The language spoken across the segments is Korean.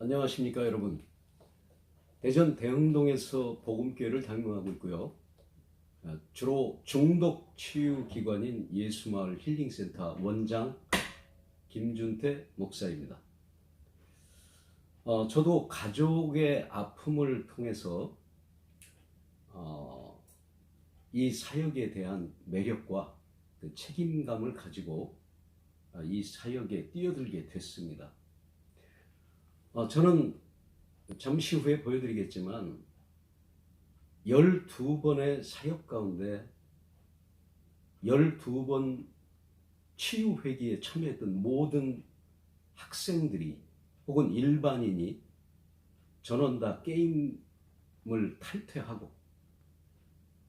안녕하십니까 여러분. 대전 대흥동에서 복음교회를 담임하고 있고요. 주로 중독 치유 기관인 예수마을 힐링센터 원장 김준태 목사입니다. 저도 가족의 아픔을 통해서 이 사역에 대한 매력과 그 책임감을 가지고 이 사역에 뛰어들게 됐습니다. 저는 잠시 후에 보여드리겠지만 12번의 사역 가운데 12번 치유회기에 참여했던 모든 학생들이 혹은 일반인이 전원 다 게임을 탈퇴하고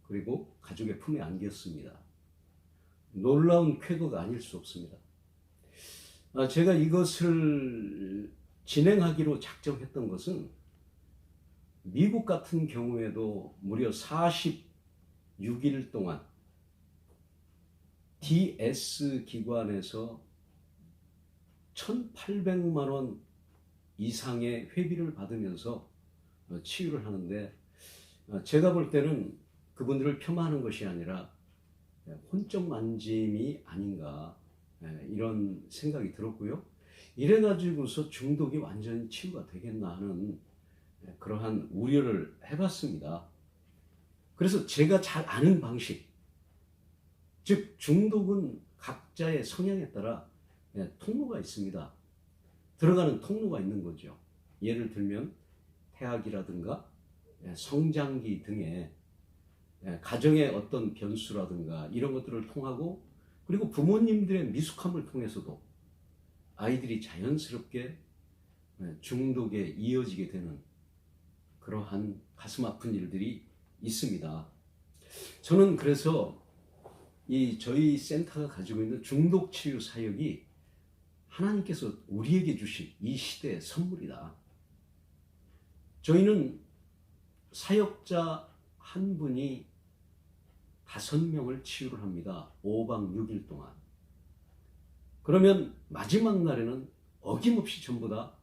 그리고 가족의 품에 안겼습니다. 놀라운 쾌거가 아닐 수 없습니다. 제가 이것을 진행하기로 작정했던 것은 미국 같은 경우에도 무려 46일 동안 DS 기관에서 1,800만 원 이상의 회비를 받으면서 치유를 하는데, 제가 볼 때는 그분들을 폄하하는 것이 아니라 혼적 만짐이 아닌가 이런 생각이 들었고요. 이래가지고서 중독이 완전히 치유가 되겠나 하는 그러한 우려를 해봤습니다. 그래서 제가 잘 아는 방식, 즉 중독은 각자의 성향에 따라 통로가 있습니다. 들어가는 통로가 있는 거죠. 예를 들면 태학이라든가 성장기 등의 가정의 어떤 변수라든가 이런 것들을 통하고, 그리고 부모님들의 미숙함을 통해서도 아이들이 자연스럽게 중독에 이어지게 되는 그러한 가슴 아픈 일들이 있습니다. 저는 그래서 저희 센터가 가지고 있는 중독 치유 사역이 하나님께서 우리에게 주신 이 시대의 선물이다. 저희는 사역자 한 분이 5명을 치유를 합니다. 5박 6일 동안. 그러면 마지막 날에는 어김없이 전부 다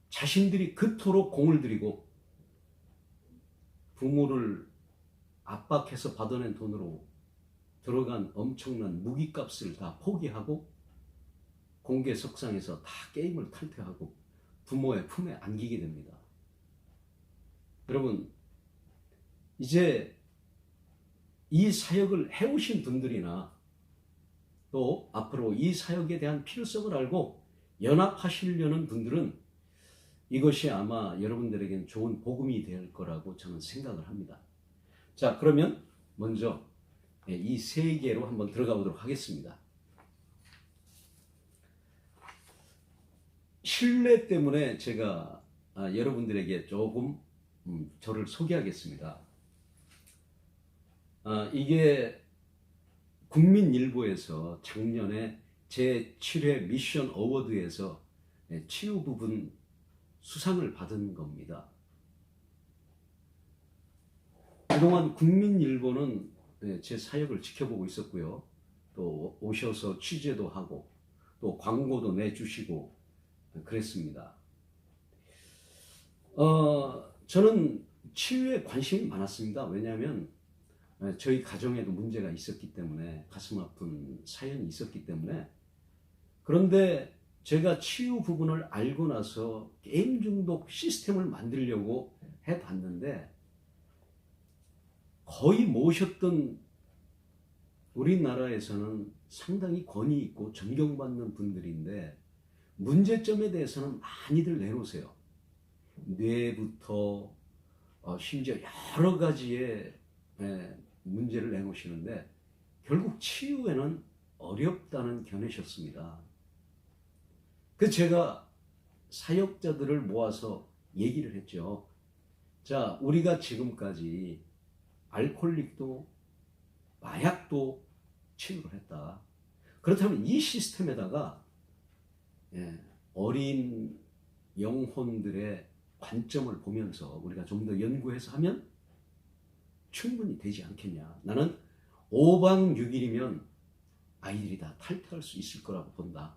자신들이 그토록 공을 들이고 부모를 압박해서 받아낸 돈으로 들어간 엄청난 무기값을 다 포기하고 공개석상에서 다 게임을 탈퇴하고 부모의 품에 안기게 됩니다. 여러분, 이제 이 사역을 해오신 분들이나 또 앞으로 이 사역에 대한 필요성을 알고 연합하시려는 분들은 이것이 아마 여러분들에겐 좋은 복음이 될 거라고 저는 생각을 합니다. 자, 그러면 먼저 이 세 개로 한번 들어가 보도록 하겠습니다. 신뢰 때문에 제가 여러분들에게 조금 저를 소개하겠습니다. 이게 국민일보에서 작년에 제7회 미션 어워드에서 치유 부분 수상을 받은 겁니다. 그동안 국민일보는 제 사역을 지켜보고 있었고요. 또 오셔서 취재도 하고 또 광고도 내주시고 그랬습니다. 저는 치유에 관심이 많았습니다. 왜냐하면 저희 가정에도 문제가 있었기 때문에, 가슴 아픈 사연이 있었기 때문에. 그런데 제가 치유 부분을 알고 나서 게임 중독 시스템을 만들려고 해봤는데, 거의 모셨던 우리나라에서는 상당히 권위 있고 존경받는 분들인데 문제점에 대해서는 많이들 내놓으세요. 뇌부터 심지어 여러 가지의 문제를 내놓으시는데 결국 치유에는 어렵다는 견해셨습니다. 그래서 제가 사역자들을 모아서 얘기를 했죠. 자, 우리가 지금까지 알코올릭도 마약도 치유를 했다. 그렇다면 이 시스템에다가 어린 영혼들의 관점을 보면서 우리가 좀 더 연구해서 하면 충분히 되지 않겠냐. 나는 5박 6일이면 아이들이 다 탈퇴할 수 있을 거라고 본다.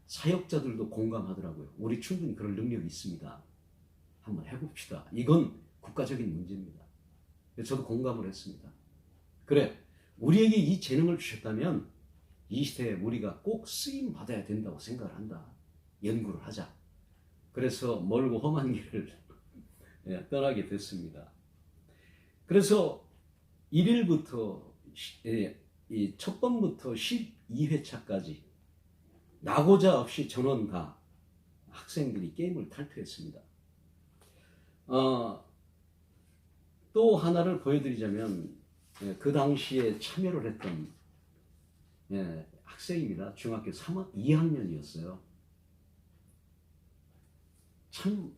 사역자들도 공감하더라고요. 우리 충분히 그럴 능력이 있습니다. 한번 해봅시다. 이건 국가적인 문제입니다. 저도 공감을 했습니다. 그래, 우리에게 이 재능을 주셨다면 이 시대에 우리가 꼭 쓰임 받아야 된다고 생각을 한다. 연구를 하자. 그래서 멀고 험한 길을 떠나게 됐습니다. 그래서 1일부터 첫 번부터 12회차까지 나고자 없이 전원 다 학생들이 게임을 탈퇴했습니다. 또 하나를 보여드리자면 그 당시에 참여를 했던 학생입니다. 중학교 2학년이었어요. 참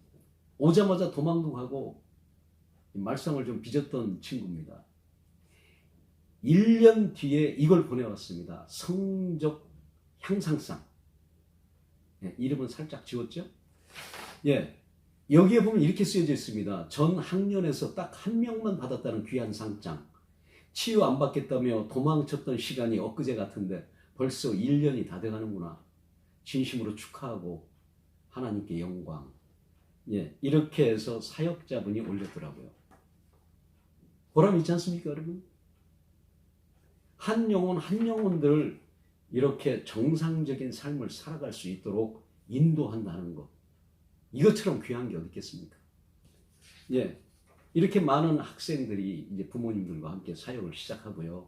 오자마자 도망도 가고 말썽을 좀 빚었던 친구입니다. 1년 뒤에 이걸 보내왔습니다. 성적 향상상. 이름은 살짝 지웠죠? 여기에 보면 이렇게 쓰여져 있습니다. 전 학년에서 딱 한 명만 받았다는 귀한 상장. 치유 안 받겠다며 도망쳤던 시간이 엊그제 같은데 벌써 1년이 다 돼가는구나. 진심으로 축하하고 하나님께 영광. 이렇게 해서 사역자분이 올렸더라고요. 보람 있지 않습니까, 여러분? 한 영혼 한 영혼들을 이렇게 정상적인 삶을 살아갈 수 있도록 인도한다는 것. 이것처럼 귀한 게 어디 있겠습니까? 이렇게 많은 학생들이 이제 부모님들과 함께 사역을 시작하고요.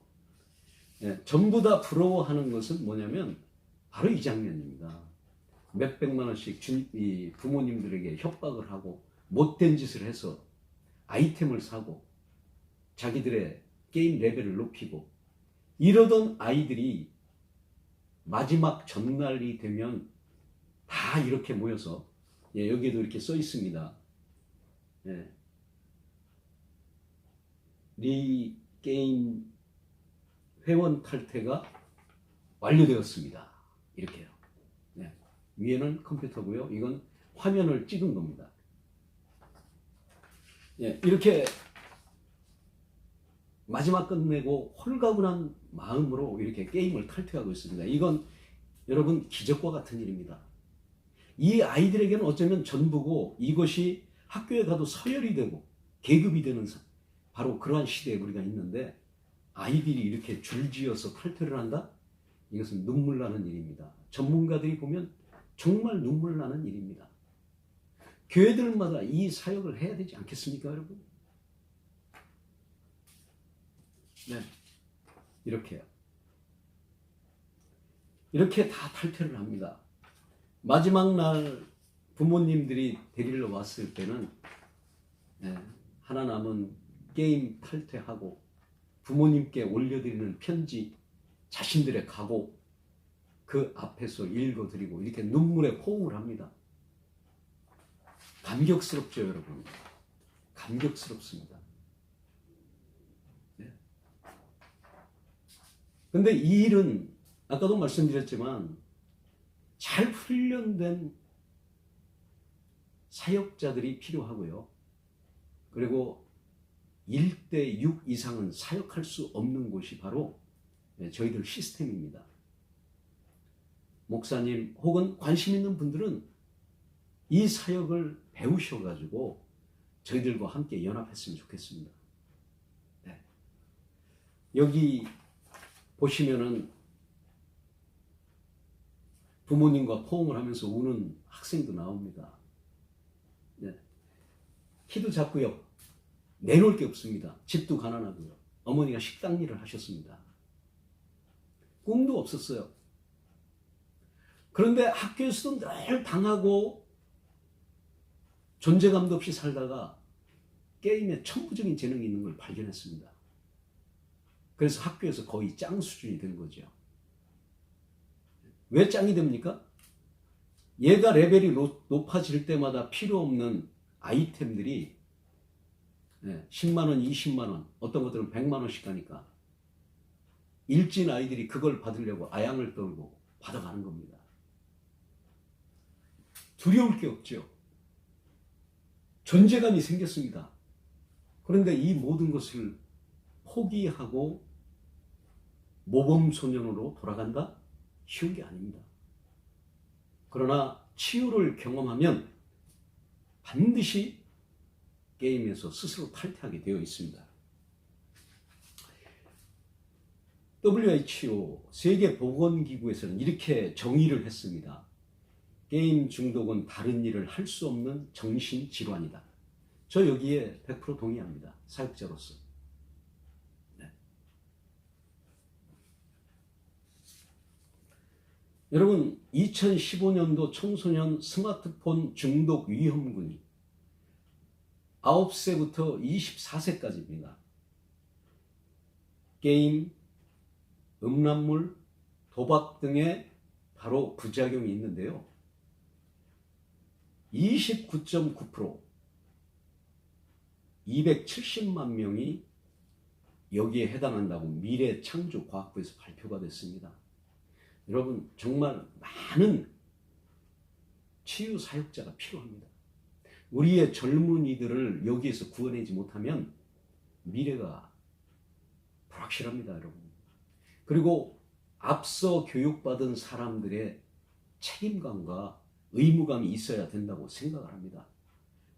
전부 다 부러워하는 것은 뭐냐면 바로 이 장면입니다. 몇백만 원씩 이 부모님들에게 협박을 하고 못된 짓을 해서 아이템을 사고 자기들의 게임 레벨을 높이고 이러던 아이들이 마지막 전날이 되면 다 이렇게 모여서 여기에도 이렇게 써 있습니다. 리 게임 회원 탈퇴가 완료되었습니다. 이렇게요. 위에는 컴퓨터고요. 이건 화면을 찍은 겁니다. 이렇게 마지막 끝내고 홀가분한 마음으로 이렇게 게임을 탈퇴하고 있습니다. 이건 여러분 기적과 같은 일입니다. 이 아이들에게는 어쩌면 전부고 이것이 학교에 가도 서열이 되고 계급이 되는 바로 그러한 시대에 우리가 있는데 아이들이 이렇게 줄지어서 탈퇴를 한다? 이것은 눈물 나는 일입니다. 전문가들이 보면 정말 눈물 나는 일입니다. 교회들마다 이 사역을 해야 되지 않겠습니까, 여러분? 이렇게요. 이렇게 다 탈퇴를 합니다. 마지막 날 부모님들이 데리러 왔을 때는 하나 남은 게임 탈퇴하고 부모님께 올려드리는 편지, 자신들의 각오 그 앞에서 읽어드리고 이렇게 눈물에 호응을 합니다. 감격스럽죠, 여러분? 감격스럽습니다. 근데 이 일은 아까도 말씀드렸지만 잘 훈련된 사역자들이 필요하고요. 그리고 1대 6 이상은 사역할 수 없는 곳이 바로 저희들 시스템입니다. 목사님 혹은 관심 있는 분들은 이 사역을 배우셔가지고 저희들과 함께 연합했으면 좋겠습니다. 여기 보시면은 부모님과 포옹을 하면서 우는 학생도 나옵니다. 키도 작고요. 내놓을 게 없습니다. 집도 가난하고요. 어머니가 식당 일을 하셨습니다. 꿈도 없었어요. 그런데 학교에서도 늘 당하고 존재감도 없이 살다가 게임에 천부적인 재능이 있는 걸 발견했습니다. 그래서 학교에서 거의 짱 수준이 된 거죠. 왜 짱이 됩니까? 얘가 레벨이 높아질 때마다 필요 없는 아이템들이 10만원, 20만원, 어떤 것들은 100만원씩 가니까 일진 아이들이 그걸 받으려고 아양을 떨고 받아가는 겁니다. 두려울 게 없죠. 존재감이 생겼습니다. 그런데 이 모든 것을 포기하고 모범소년으로 돌아간다? 쉬운 게 아닙니다. 그러나 치유를 경험하면 반드시 게임에서 스스로 탈퇴하게 되어 있습니다. WHO 세계보건기구에서는 이렇게 정의를 했습니다. 게임 중독은 다른 일을 할 수 없는 정신질환이다. 저 여기에 100% 동의합니다. 사역자로서. 네. 여러분 2015년도 청소년 스마트폰 중독 위험군이 9세부터 24세까지입니다. 게임, 음란물, 도박 등의 바로 부작용이 있는데요. 29.9% 270만 명이 여기에 해당한다고 미래창조과학부에서 발표가 됐습니다. 여러분 정말 많은 치유 사역자가 필요합니다. 우리의 젊은이들을 여기에서 구원하지 못하면 미래가 불확실합니다, 여러분. 그리고 앞서 교육받은 사람들의 책임감과 의무감이 있어야 된다고 생각을 합니다.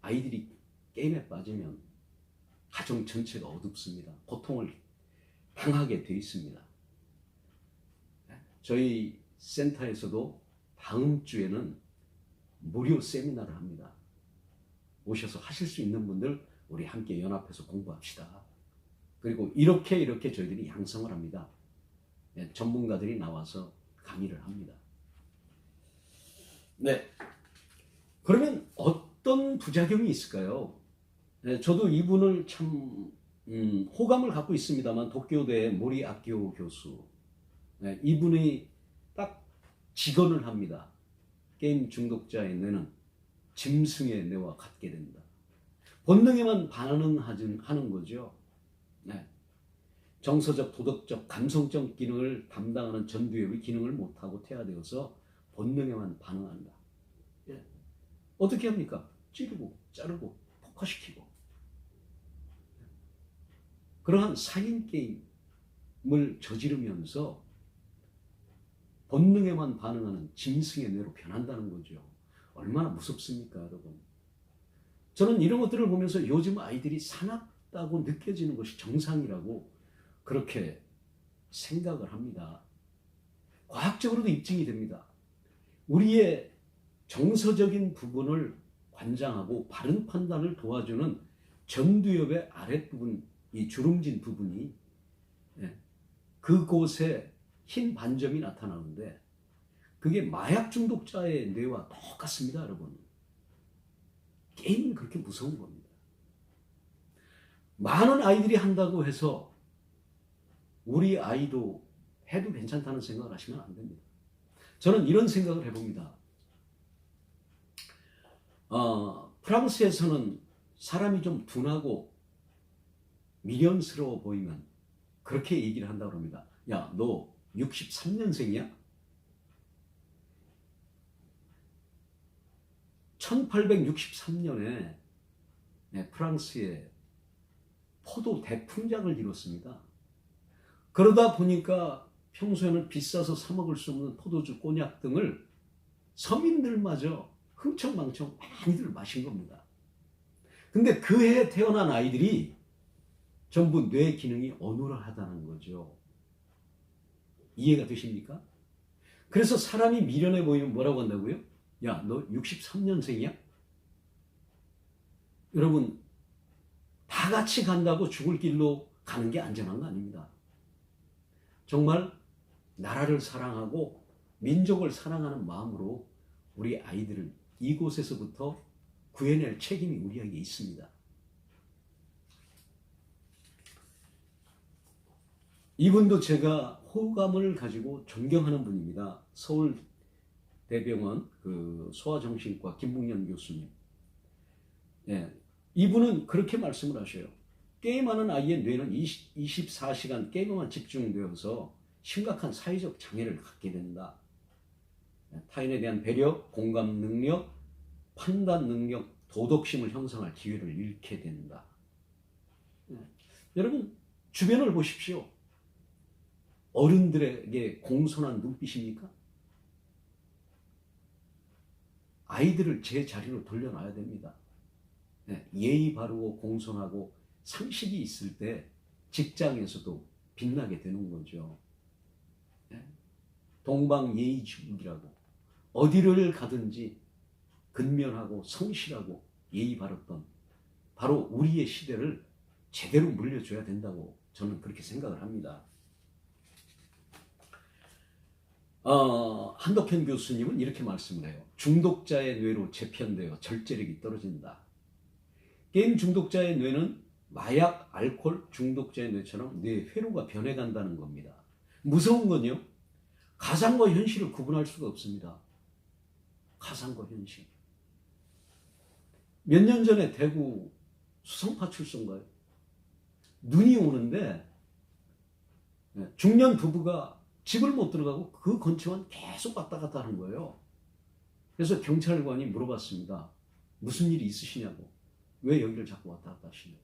아이들이 게임에 빠지면 가정 전체가 어둡습니다. 고통을 당하게 돼 있습니다. 저희 센터에서도 다음 주에는 무료 세미나를 합니다. 오셔서 하실 수 있는 분들 우리 함께 연합해서 공부합시다. 그리고 이렇게 저희들이 양성을 합니다. 전문가들이 나와서 강의를 합니다. 네. 그러면 어떤 부작용이 있을까요? 저도 이분을 참 호감을 갖고 있습니다만 도쿄대 모리아키오 교수 이분이 딱 직언을 합니다. 게임 중독자의 뇌는 짐승의 뇌와 같게 된다. 본능에만 반응하는 거죠. 네. 정서적, 도덕적, 감성적 기능을 담당하는 전두엽이 기능을 못하고 퇴화되어서 본능에만 반응한다. 예. 어떻게 합니까? 찌르고 자르고 폭파시키고. 그러한 살인 게임을 저지르면서 본능에만 반응하는 짐승의 뇌로 변한다는 거죠. 얼마나 무섭습니까, 여러분? 저는 이런 것들을 보면서 요즘 아이들이 사납다고 느껴지는 것이 정상이라고 그렇게 생각을 합니다. 과학적으로도 입증이 됩니다. 우리의 정서적인 부분을 관장하고 바른 판단을 도와주는 전두엽의 아랫부분, 이 주름진 부분이 그곳에 흰 반점이 나타나는데 그게 마약 중독자의 뇌와 똑같습니다, 여러분. 게임은 그렇게 무서운 겁니다. 많은 아이들이 한다고 해서 우리 아이도 해도 괜찮다는 생각을 하시면 안 됩니다. 저는 이런 생각을 해봅니다. 프랑스에서는 사람이 좀 둔하고 미련스러워 보이면 그렇게 얘기를 한다고 합니다. 야, 너 63년생이야? 1863년에 프랑스에 포도 대풍작을 이뤘습니다. 그러다 보니까 평소에는 비싸서 사 먹을 수 없는 포도주, 꼬냑 등을 서민들마저 흥청망청 많이들 마신 겁니다. 근데 그 해에 태어난 아이들이 전부 뇌 기능이 어눌하다는 거죠. 이해가 되십니까? 그래서 사람이 미련해 보이면 뭐라고 한다고요? 야, 너 63년생이야? 여러분, 다 같이 간다고 죽을 길로 가는 게 안전한 거 아닙니다. 정말 나라를 사랑하고 민족을 사랑하는 마음으로 우리 아이들을 이곳에서부터 구해낼 책임이 우리에게 있습니다. 이분도 제가 호감을 가지고 존경하는 분입니다. 서울대병원 소아정신과 김묵년 교수님. 이분은 그렇게 말씀을 하셔요. 게임하는 아이의 뇌는 24시간 게임에만 집중되어서 심각한 사회적 장애를 갖게 된다. 타인에 대한 배려, 공감 능력, 판단 능력, 도덕심을 형성할 기회를 잃게 된다. 여러분 주변을 보십시오. 어른들에게 공손한 눈빛입니까? 아이들을 제 자리로 돌려놔야 됩니다. 예의 바르고 공손하고 상식이 있을 때 직장에서도 빛나게 되는 거죠. 동방예의지국이라고 어디를 가든지 근면하고 성실하고 예의 바랐던 바로 우리의 시대를 제대로 물려줘야 된다고 저는 그렇게 생각을 합니다. 한덕현 교수님은 이렇게 말씀을 해요. 중독자의 뇌로 재편되어 절제력이 떨어진다. 게임 중독자의 뇌는 마약, 알코올 중독자의 뇌처럼 뇌 회로가 변해간다는 겁니다. 무서운 건요, 가상과 현실을 구분할 수가 없습니다. 가상과 현실. 몇 년 전에 대구 수성파출소인가요? 눈이 오는데 중년 부부가 집을 못 들어가고 그 근처만 계속 왔다 갔다 하는 거예요. 그래서 경찰관이 물어봤습니다. 무슨 일이 있으시냐고. 왜 여기를 자꾸 왔다 갔다 하시냐고.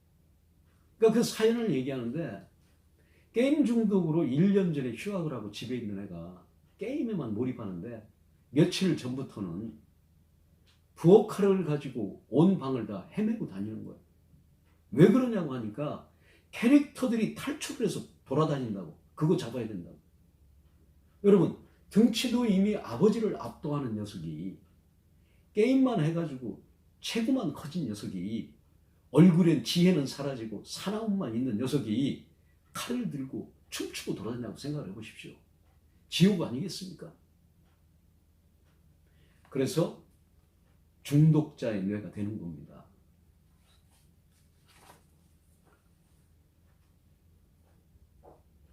그러니까 그 사연을 얘기하는데 게임 중독으로 1년 전에 휴학을 하고 집에 있는 애가 게임에만 몰입하는데 며칠 전부터는 부엌칼을 가지고 온 방을 다 헤매고 다니는 거예요. 왜 그러냐고 하니까 캐릭터들이 탈출을 해서 돌아다닌다고. 그거 잡아야 된다고. 여러분, 등치도 이미 아버지를 압도하는 녀석이 게임만 해가지고 체구만 커진 녀석이 얼굴엔 지혜는 사라지고 사나움만 있는 녀석이 칼을 들고 춤추고 돌아다닌다고 생각을 해보십시오. 지옥 아니겠습니까? 그래서 중독자의 뇌가 되는 겁니다.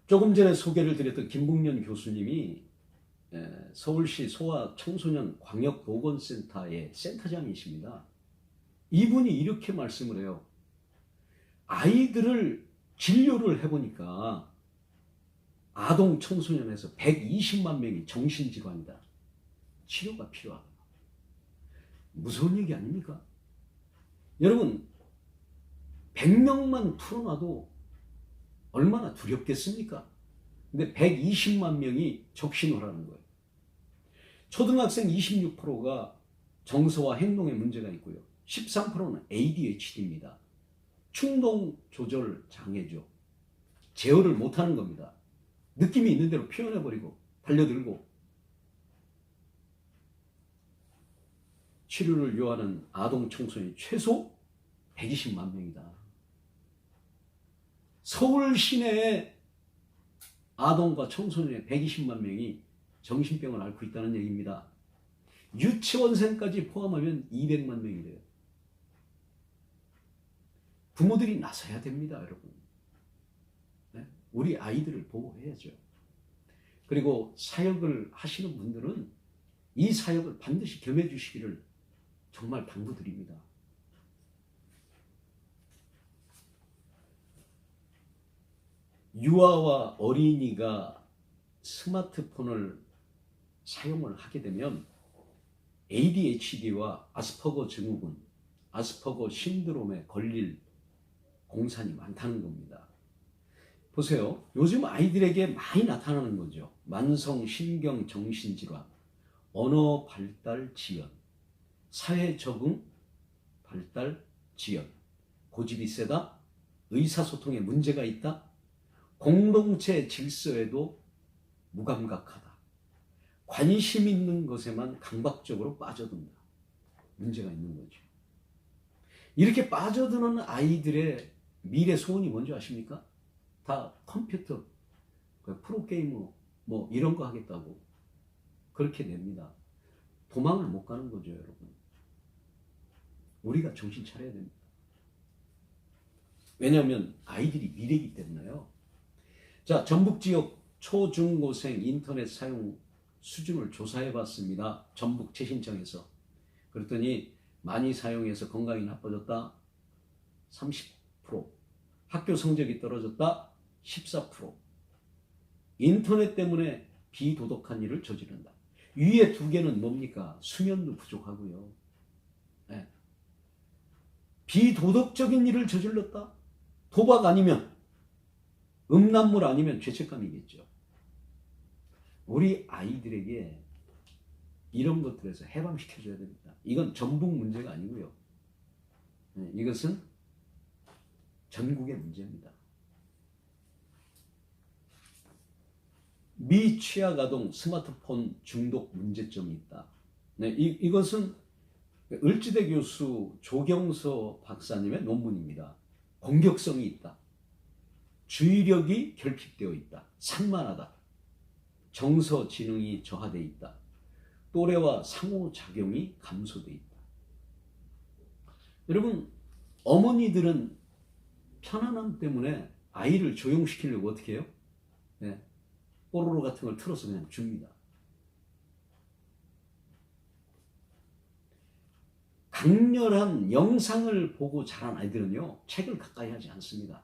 조금 전에 소개를 드렸던 김북년 교수님이 서울시 소아청소년 광역보건센터의 센터장이십니다. 이분이 이렇게 말씀을 해요. 아이들을 진료를 해보니까 아동 청소년에서 120만 명이 정신질환이다. 치료가 필요하다. 무서운 얘기 아닙니까? 여러분, 100명만 풀어놔도 얼마나 두렵겠습니까? 근데 120만 명이 적신호라는 거예요. 초등학생 26%가 정서와 행동에 문제가 있고요. 13%는 ADHD입니다. 충동 조절 장애죠. 제어를 못하는 겁니다. 느낌이 있는 대로 표현해버리고 달려들고. 치료를 요하는 아동 청소년이 최소 120만 명이다. 서울 시내에 아동과 청소년의 120만 명이 정신병을 앓고 있다는 얘기입니다. 유치원생까지 포함하면 200만 명이래요. 부모들이 나서야 됩니다, 여러분. 우리 아이들을 보호해야죠. 그리고 사역을 하시는 분들은 이 사역을 반드시 겸해 주시기를 정말 당부드립니다. 유아와 어린이가 스마트폰을 사용을 하게 되면 ADHD와 아스퍼거 증후군, 아스퍼거 신드롬에 걸릴 공산이 많다는 겁니다. 보세요. 요즘 아이들에게 많이 나타나는 거죠. 만성 신경 정신질환, 언어 발달 지연, 사회 적응 발달 지연, 고집이 세다, 의사소통에 문제가 있다, 공동체 질서에도 무감각하다, 관심 있는 것에만 강박적으로 빠져든다. 문제가 있는 거죠. 이렇게 빠져드는 아이들의 미래 소원이 뭔지 아십니까? 다 컴퓨터, 프로게이머 뭐 이런 거 하겠다고 그렇게 냅니다. 도망을 못 가는 거죠, 여러분. 우리가 정신 차려야 됩니다. 왜냐하면 아이들이 미래이기 때문에요. 자, 전북 지역 초중고생 인터넷 사용 수준을 조사해 봤습니다. 전북 재신청에서. 그랬더니 많이 사용해서 건강이 나빠졌다 30%, 학교 성적이 떨어졌다 14%, 인터넷 때문에 비도덕한 일을 저지른다. 위에 두 개는 뭡니까? 수면도 부족하고요. 네. 비도덕적인 일을 저질렀다? 도박 아니면 음란물 아니면 죄책감이겠죠. 우리 아이들에게 이런 것들에서 해방시켜줘야 됩니다. 이건 전북 문제가 아니고요. 이것은 전국의 문제입니다. 미취학 아동 스마트폰 중독 문제점이 있다. 네, 이것은 을지대 교수 조경서 박사님의 논문입니다. 공격성이 있다. 주의력이 결핍되어 있다. 산만하다. 정서 지능이 저하되어 있다. 또래와 상호작용이 감소되어 있다. 여러분, 어머니들은 편안함 때문에 아이를 조용시키려고 어떻게 해요? 네, 뽀로로 같은 걸 틀어서 그냥 줍니다. 강렬한 영상을 보고 자란 아이들은요, 책을 가까이 하지 않습니다.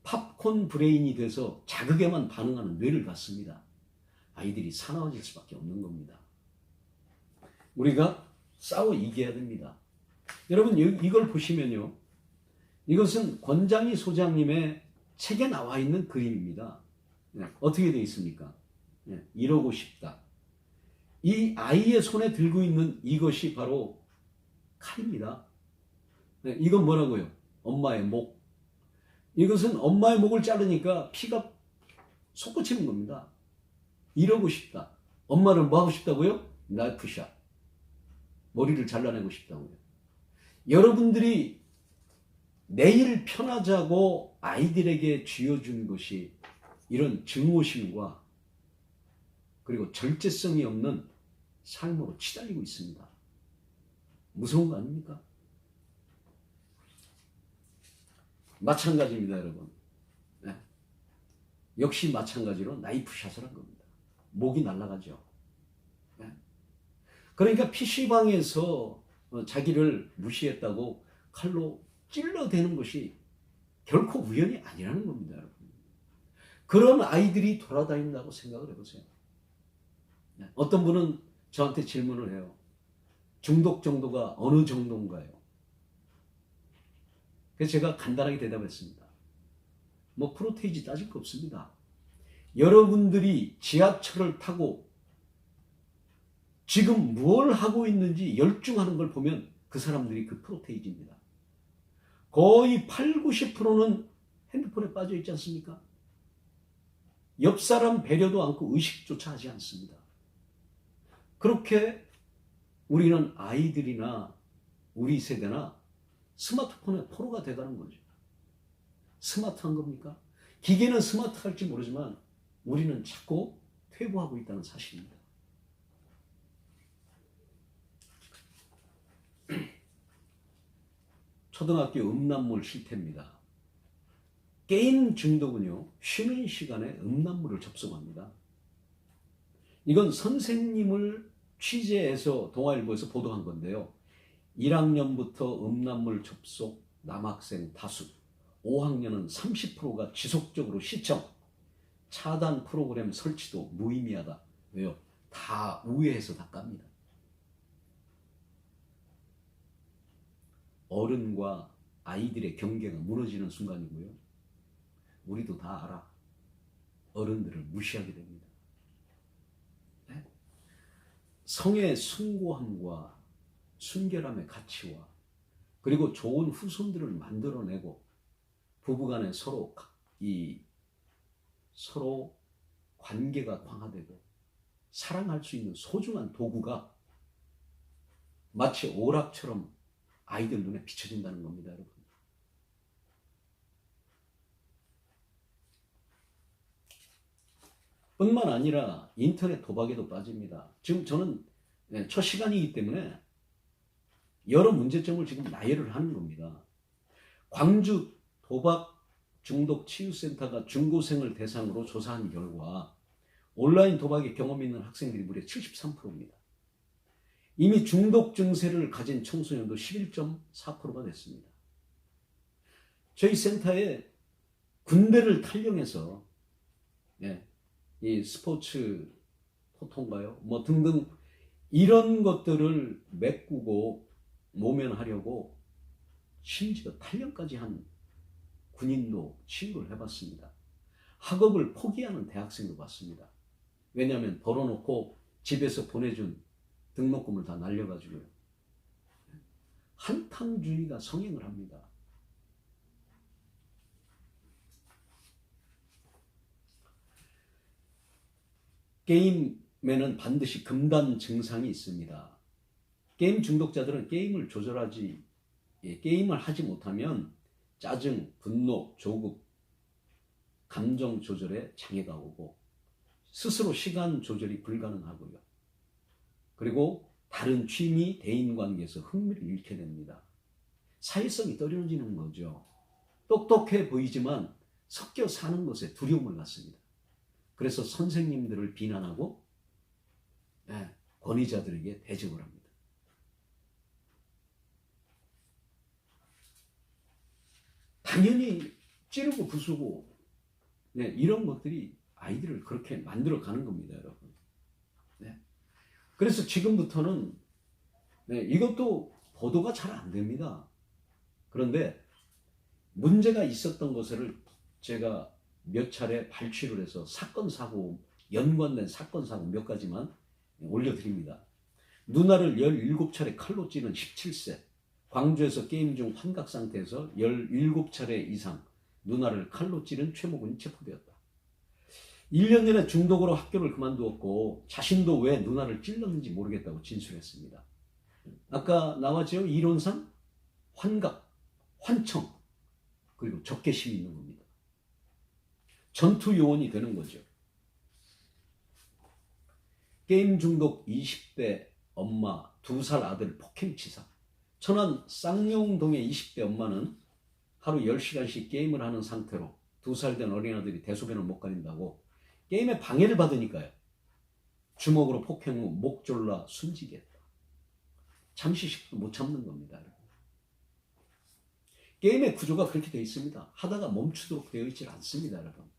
팝콘 브레인이 돼서 자극에만 반응하는 뇌를 갖습니다. 아이들이 사나워질 수밖에 없는 겁니다. 우리가 싸워 이겨야 됩니다. 여러분, 이걸 보시면요, 이것은 권장희 소장님의 책에 나와 있는 그림입니다. 네, 어떻게 되어 있습니까? 네, 이러고 싶다. 이 아이의 손에 들고 있는 이것이 바로 칼입니다. 네, 이건 뭐라고요? 엄마의 목. 이것은 엄마의 목을 자르니까 피가 솟구치는 겁니다. 이러고 싶다. 엄마를 뭐 하고 싶다고요? 나이프샷. 머리를 잘라내고 싶다고요. 여러분들이 내일 편하자고 아이들에게 쥐어주는 것이 이런 증오심과 그리고 절제성이 없는 삶으로 치달리고 있습니다. 무서운 거 아닙니까? 마찬가지입니다, 여러분. 네. 역시 마찬가지로 나이프샷을 한 겁니다. 목이 날아가죠. 네. 그러니까 PC방에서 자기를 무시했다고 칼로 찔러대는 것이 결코 우연이 아니라는 겁니다, 여러분. 그런 아이들이 돌아다닌다고 생각을 해보세요. 네. 어떤 분은 저한테 질문을 해요. 중독 정도가 어느 정도인가요? 그래서 제가 간단하게 대답했습니다. 뭐 프로테이지 따질 거 없습니다. 여러분들이 지하철을 타고 지금 뭘 하고 있는지 열중하는 걸 보면 그 사람들이 그 프로테이지입니다. 거의 80~90%는 핸드폰에 빠져 있지 않습니까? 옆 사람 배려도 않고 의식조차 하지 않습니다. 그렇게 우리는 아이들이나 우리 세대나 스마트폰의 포로가 돼가는 거죠. 스마트한 겁니까? 기계는 스마트할지 모르지만 우리는 자꾸 퇴보하고 있다는 사실입니다. 초등학교 음란물 실태입니다. 게임 중독은요, 쉬는 시간에 음란물을 접속합니다. 이건 선생님을 취재해서 동아일보에서 보도한 건데요. 1학년부터 음란물 접속 남학생 다수, 5학년은 30%가 지속적으로 시청, 차단 프로그램 설치도 무의미하다. 왜요? 다 우회해서 다 깝니다. 어른과 아이들의 경계가 무너지는 순간이고요. 우리도 다 알아. 어른들을 무시하게 됩니다. 네? 성의 숭고함과 순결함의 가치와 그리고 좋은 후손들을 만들어내고 부부간에 서로 관계가 강화되고 사랑할 수 있는 소중한 도구가 마치 오락처럼 아이들 눈에 비춰진다는 겁니다, 여러분. 뿐만 아니라 인터넷 도박에도 빠집니다. 지금 저는 첫 시간이기 때문에 여러 문제점을 지금 나열을 하는 겁니다. 광주 도박 중독 치유센터가 중고생을 대상으로 조사한 결과 온라인 도박에 경험이 있는 학생들이 무려 73%입니다. 이미 중독 증세를 가진 청소년도 11.4%가 됐습니다. 저희 센터에 군대를 탈영해서 이 스포츠 토토인가요? 뭐 등등 이런 것들을 메꾸고 모면하려고 심지어 탈영까지 한 군인도 치유를 해봤습니다. 학업을 포기하는 대학생도 봤습니다. 왜냐하면 벌어놓고 집에서 보내준 등록금을 다 날려가지고요. 한탕주의가 성행을 합니다. 게임에는 반드시 금단 증상이 있습니다. 게임 중독자들은 게임을 게임을 하지 못하면 짜증, 분노, 조급, 감정 조절에 장애가 오고 스스로 시간 조절이 불가능하고요. 그리고 다른 취미, 대인관계에서 흥미를 잃게 됩니다. 사회성이 떨어지는 거죠. 똑똑해 보이지만 섞여 사는 것에 두려움을 갖습니다. 그래서 선생님들을 비난하고 권위자들에게 대적을 합니다. 당연히 찌르고 부수고 이런 것들이 아이들을 그렇게 만들어가는 겁니다, 여러분. 그래서 지금부터는 이것도 보도가 잘 안 됩니다. 그런데 문제가 있었던 것을 제가 몇 차례 발췌를 해서 연관된 사건, 사고 몇 가지만 올려드립니다. 누나를 17차례 칼로 찌른 17세. 광주에서 게임 중 환각 상태에서 17차례 이상 누나를 칼로 찌른 최모군이 체포되었다. 1년 전에 중독으로 학교를 그만두었고 자신도 왜 누나를 찔렀는지 모르겠다고 진술했습니다. 아까 나왔죠? 이론상 환각, 환청, 그리고 적개심이 있는 겁니다. 전투 요원이 되는 거죠. 게임 중독 20대 엄마 2살 아들 폭행치사. 천안 쌍용동의 20대 엄마는 하루 10시간씩 게임을 하는 상태로 2살 된 어린아들이 대소변을 못 가린다고 게임에 방해를 받으니까요. 주먹으로 폭행 후 목 졸라 숨지게 했다. 잠시씩도 못 참는 겁니다. 게임의 구조가 그렇게 되어 있습니다. 하다가 멈추도록 되어 있지 않습니다, 여러분.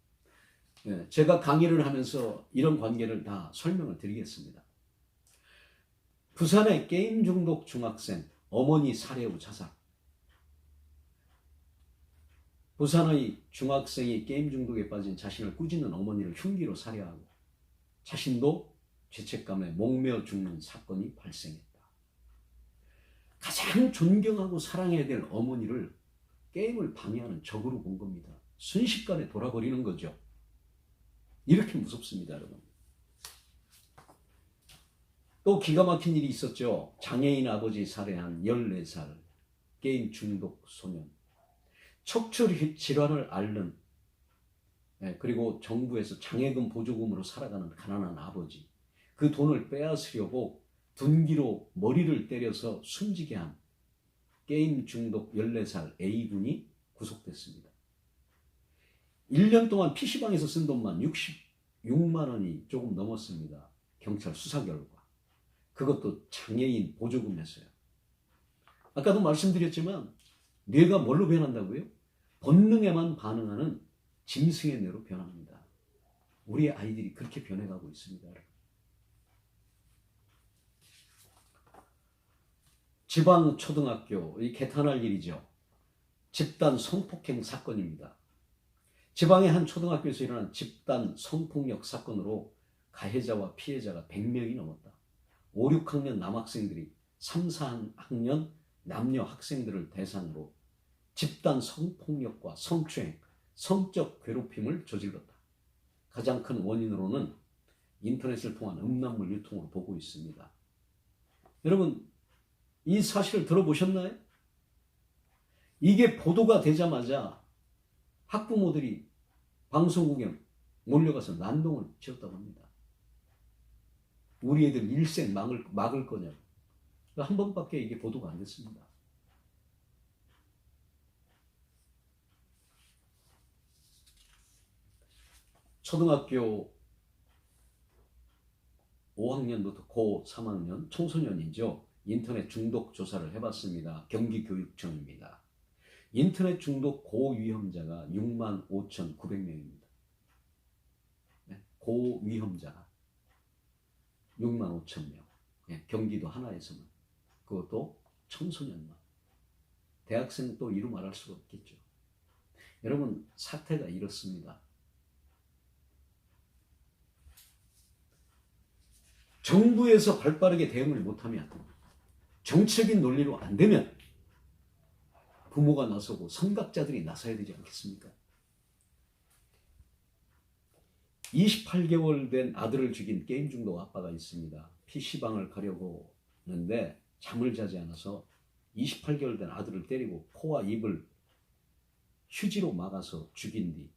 제가 강의를 하면서 이런 관계를 다 설명을 드리겠습니다. 부산의 게임 중독 중학생 어머니 살해 후 자살. 부산의 중학생이 게임 중독에 빠진 자신을 꾸짖는 어머니를 흉기로 살해하고 자신도 죄책감에 목매어 죽는 사건이 발생했다. 가장 존경하고 사랑해야 될 어머니를 게임을 방해하는 적으로 본 겁니다. 순식간에 돌아버리는 거죠. 이렇게 무섭습니다, 여러분. 또 기가 막힌 일이 있었죠. 장애인 아버지 살해한 14살 게임 중독 소년. 척추 질환을 앓는 그리고 정부에서 장애금 보조금으로 살아가는 가난한 아버지. 그 돈을 빼앗으려고 둔기로 머리를 때려서 숨지게 한 게임 중독 14살 A군이 구속됐습니다. 1년 동안 PC방에서 쓴 돈만 66만 원이 조금 넘었습니다. 경찰 수사 결과. 그것도 장애인 보조금에서요. 아까도 말씀드렸지만 뇌가 뭘로 변한다고요? 본능에만 반응하는 짐승의 뇌로 변합니다. 우리 아이들이 그렇게 변해가고 있습니다. 지방 초등학교, 이 개탄할 일이죠. 집단 성폭행 사건입니다. 지방의 한 초등학교에서 일어난 집단 성폭력 사건으로 가해자와 피해자가 100명이 넘었다. 5, 6학년 남학생들이 3, 4학년 남녀 학생들을 대상으로 집단 성폭력과 성추행, 성적 괴롭힘을 저질렀다. 가장 큰 원인으로는 인터넷을 통한 음란물 유통으로 보고 있습니다. 여러분, 이 사실을 들어보셨나요? 이게 보도가 되자마자 학부모들이 방송국에 몰려가서 난동을 지었다고 합니다. 우리 애들 일생 막을 거냐고. 한 번밖에 이게 보도가 안 됐습니다. 초등학교 5학년부터 고 3학년 청소년이죠. 인터넷 중독 조사를 해봤습니다. 경기교육청입니다. 인터넷 중독 고위험자가 65,900명입니다. 고위험자가 65,000명. 경기도 하나에서만. 그것도 청소년만. 대학생 또 이루 말할 수가 없겠죠. 여러분, 사태가 이렇습니다. 정부에서 발빠르게 대응을 못하면, 정책인 논리로 안 되면 부모가 나서고 선각자들이 나서야 되지 않겠습니까? 28개월 된 아들을 죽인 게임 중독 아빠가 있습니다. PC방을 가려고 하는데 잠을 자지 않아서 28개월 된 아들을 때리고 코와 입을 휴지로 막아서 죽인 뒤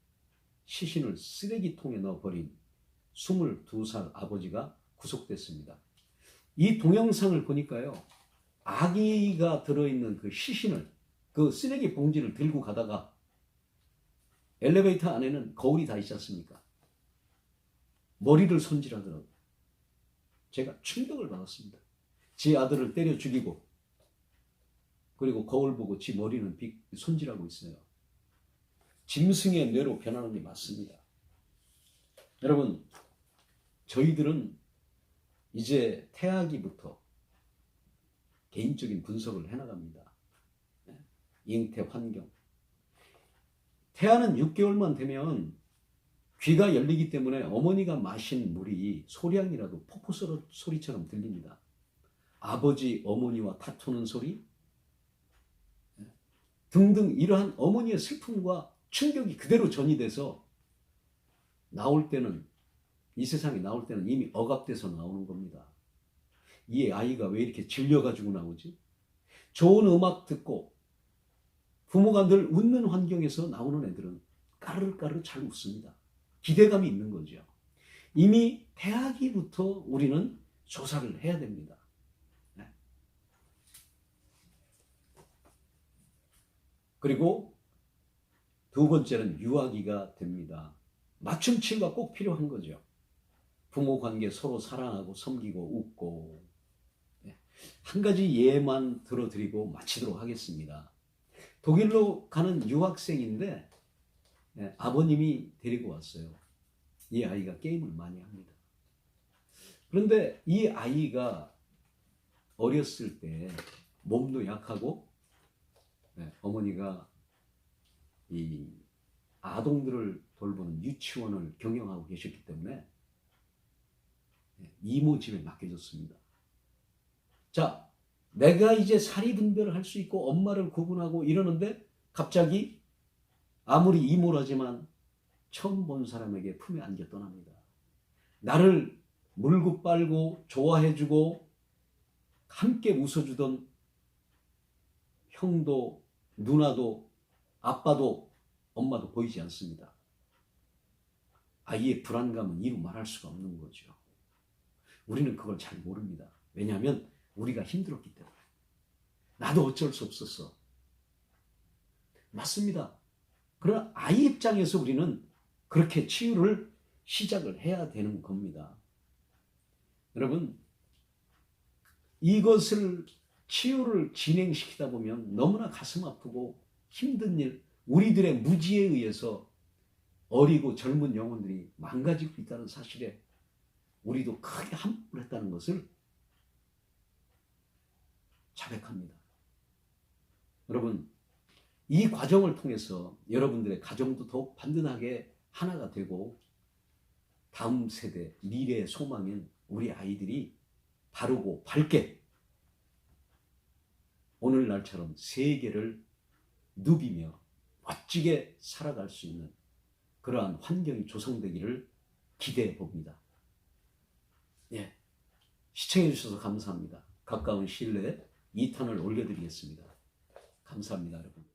시신을 쓰레기통에 넣어버린 22살 아버지가 구속됐습니다. 이 동영상을 보니까요, 아기가 들어있는 그 시신을, 그 쓰레기 봉지를 들고 가다가 엘리베이터 안에는 거울이 다 있지 않습니까? 머리를 손질하더라고요. 제가 충격을 받았습니다. 지 아들을 때려 죽이고, 그리고 거울 보고 지 머리는 손질하고 있어요. 짐승의 뇌로 변하는 게 맞습니다. 여러분, 저희들은 이제 태아기부터 개인적인 분석을 해나갑니다. 잉태 환경. 태아는 6개월만 되면 귀가 열리기 때문에 어머니가 마신 물이 소량이라도 폭포 소리처럼 들립니다. 아버지, 어머니와 다투는 소리 등등, 이러한 어머니의 슬픔과 충격이 그대로 전이돼서 나올 때는, 이 세상에 나올 때는 이미 억압돼서 나오는 겁니다. 이 아이가 왜 이렇게 질려가지고 나오지? 좋은 음악 듣고 부모가 늘 웃는 환경에서 나오는 애들은 까르르까르 잘 웃습니다. 기대감이 있는 거죠. 이미 태아기부터 우리는 조사를 해야 됩니다. 네. 그리고 두 번째는 유아기가 됩니다. 맞춤 치유가 꼭 필요한 거죠. 부모 관계 서로 사랑하고 섬기고 웃고. 한 가지 예만 들어드리고 마치도록 하겠습니다. 독일로 가는 유학생인데 아버님이 데리고 왔어요. 이 아이가 게임을 많이 합니다. 그런데 이 아이가 어렸을 때 몸도 약하고 어머니가 이 아동들을 돌보는 유치원을 경영하고 계셨기 때문에 이모 집에 맡겨졌습니다. 자, 내가 이제 사리분별을 할 수 있고 엄마를 구분하고 이러는데 갑자기 아무리 이모라지만 처음 본 사람에게 품에 안겨 떠납니다. 나를 물고 빨고 좋아해주고 함께 웃어주던 형도 누나도 아빠도 엄마도 보이지 않습니다. 아이의 불안감은 이루 말할 수가 없는 거죠. 우리는 그걸 잘 모릅니다. 왜냐하면 우리가 힘들었기 때문에. 나도 어쩔 수 없었어. 맞습니다. 그러나 아이 입장에서 우리는 그렇게 치유를 시작을 해야 되는 겁니다. 여러분, 이것을 치유를 진행시키다 보면 너무나 가슴 아프고 힘든 일, 우리들의 무지에 의해서 어리고 젊은 영혼들이 망가지고 있다는 사실에 우리도 크게 함부를 했다는 것을 자백합니다. 여러분, 이 과정을 통해서 여러분들의 가정도 더욱 반듯하게 하나가 되고 다음 세대, 미래의 소망인 우리 아이들이 바르고 밝게 오늘날처럼 세계를 누비며 멋지게 살아갈 수 있는 그러한 환경이 조성되기를 기대해 봅니다. 예, 시청해 주셔서 감사합니다. 가까운 시일 내에 2탄을 올려드리겠습니다. 감사합니다, 여러분.